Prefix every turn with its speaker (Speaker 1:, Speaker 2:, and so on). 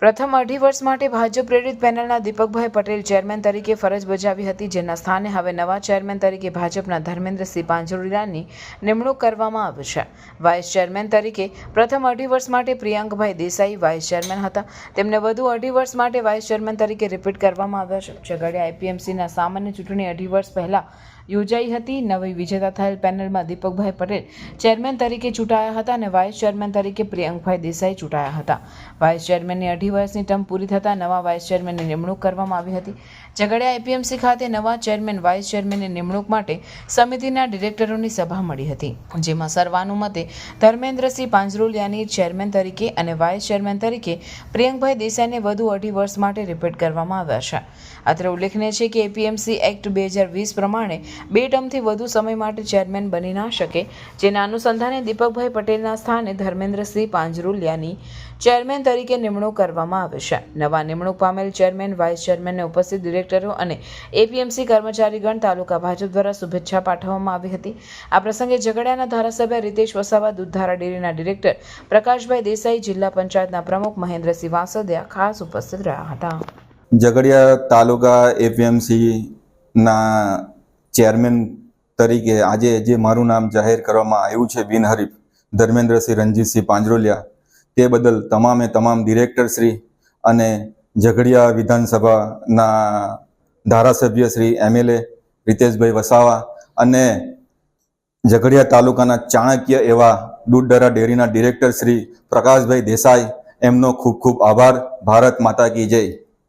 Speaker 1: પ્રથમ અઢી વર્ષ માટે ભાજપ પ્રેરિત પેનલના દીપકભાઈ પટેલ ચેરમેન તરીકે ફરજ બજાવી હતી, જેના સ્થાને હવે નવા ચેરમેન તરીકે ભાજપના ધર્મેન્દ્રસિંહ પાંજરોલિયાની નિમણૂક કરવામાં આવી છે. વાઇસ ચેરમેન તરીકે પ્રથમ અઢી વર્ષ માટે પ્રિયંકભાઈ દેસાઈ વાઇસ ચેરમેન હતા. તેમને વધુ અઢી વર્ષ માટે વાઇસ ચેરમેન તરીકે રિપીટ કરવામાં આવ્યા છે. ઝઘડિયા આઈપીએમસીના સામાન્ય ચૂંટણી અઢી વર્ષ પહેલા યોજાઈ હતી. નવી વિજેતા થયેલ પેનલમાં દીપકભાઈ પટેલ ચેરમેન તરીકે ચૂંટાયા હતા અને વાઇસ ચેરમેન તરીકે પ્રિયંકભાઈ દેસાઈ ચૂંટાયા હતા. વાઇસ ચેરમેનની અઢી વર્ષની ટર્મ પૂરી થતાં નવા વાઇસ ચેરમેનની નિમણૂક કરવામાં આવી હતી. ઝઘડિયા આઈપીએમસી ખાતે નવા ચેરમેન વાઇસ ચેરમેનની નિમણૂક માટે સમિતિના ડિરેક્ટરોની સભા મળી હતી, જેમાં સર્વાનુમતે ધર્મેન્દ્રસિંહ પાંજરોલિયાની ચેરમેન તરીકે અને વાઇસ ચેરમેન તરીકે પ્રિયંકભાઈ દેસાઈને વધુ અઢી વર્ષ માટે રિપીટ કરવામાં આવ્યા છે. અત્રે ઉલ્લેખનીય છે કે એપીએમસી એક્ટ 2020 પ્રમાણે બે ટર્મથી વધુ સમય માટે ચેરમેન બની ના શકે, જેના અનુસંધાને દીપકભાઈ પટેલના સ્થાને ધર્મેન્દ્રસિંહ પાંજરોલિયાની ચેરમેન તરીકે નિમણૂક કરવામાં આવે છે. નવા નિમણૂક પામેલ ચેરમેન વાઇસ ચેરમેનને ઉપસ્થિત ડિરેક્ટરો અને એપીએમસી કર્મચારીગણ તાલુકા ભાજપ દ્વારા શુભેચ્છા પાઠવવામાં આવી હતી. આ પ્રસંગે ઝઘડિયાના ધારાસભ્ય રીતેશ વસાવા, દૂધધારા ડેરીના ડિરેક્ટર પ્રકાશભાઈ દેસાઈ, જિલ્લા પંચાયતના પ્રમુખ મહેન્દ્રસિંહ વાસદિયા ખાસ ઉપસ્થિત રહ્યા હતા.
Speaker 2: ઝઘડિયા તાલુકા એપીએમસીના ચેરમેન તરીકે આજે જે મારું નામ જાહેર કરવામાં આવ્યું છે બિનહરીફ ધર્મેન્દ્રસિંહ રણજીતસિંહ પાંજરોલિયા, તે બદલ તમામે તમામ ડિરેક્ટર શ્રી અને ઝઘડિયા વિધાનસભાના ધારાસભ્ય શ્રી એમએલએ રીતેશભાઈ વસાવા અને ઝઘડિયા તાલુકાના ચાણક્ય એવા દૂધધારા ડેરીના ડિરેક્ટર શ્રી પ્રકાશભાઈ દેસાઈ, એમનો ખૂબ ખૂબ આભાર. ભારત માતા કી જય.